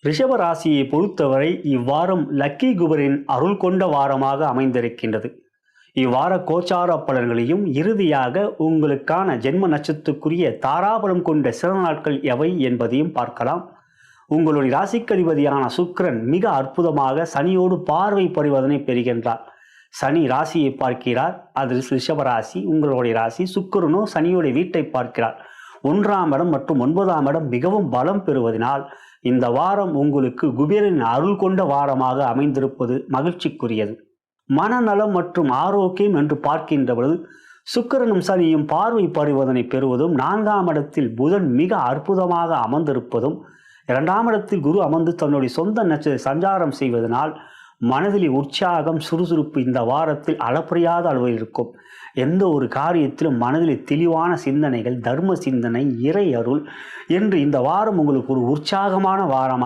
ரிஷப ராசியை பொறுத்தவரை இவ்வாரம் லக்கி குபரின் அருள் கொண்ட வாரமாக அமைந்திருக்கின்றது. இவ்வார கோச்சார பலன்களையும் இறுதியாக உங்களுக்கான ஜென்ம நட்சத்திரத்துக்குரிய தாராபலம் கொண்ட சிறந்த நாட்கள் எவை என்பதையும் பார்க்கலாம். உங்களுடைய ராசிக்கதிபதியான சுக்கிரன் மிக அற்புதமாக சனியோடு பார்வை பரிவர்த்தனை பெறுகின்றார். சனி ராசியை பார்க்கிறார், அது ரிஷப ராசி உங்களுடைய ராசி. சுக்கிரனோ சனியோடைய வீட்டை பார்க்கிறார். 1ஆம் இடம் மற்றும் 9ஆம் இடம் மிகவும் பலம் பெறுவதனால் இந்த வாரம் உங்களுக்கு குபேரனின் அருள் கொண்ட வாரமாக அமைந்திருப்பது மகிழ்ச்சிக்குரியது. மனநலம் மற்றும் ஆரோக்கியம் என்று பார்க்கின்ற பொழுது சுக்கிரனும் சனியும் பார்வை பரிவர்த்தனை பெறுவதும், 4ஆம் இடத்தில் புதன் மிக அற்புதமாக அமர்ந்திருப்பதும், 2ஆம் இடத்தில் குரு அமர்ந்து தன்னுடைய சொந்த நட்சத்திர சஞ்சாரம் செய்வதனால் மனதில் உற்சாகம் சுறுசுறுப்பு இந்த வாரத்தில் அளப்பறியாத அளவில் இருக்கும். எந்த ஒரு காரியத்திலும் மனதில் தெளிவான சிந்தனைகள், தர்ம சிந்தனை, இறை அருள் என்று இந்த வாரம் உங்களுக்கு ஒரு உற்சாகமான வாரம்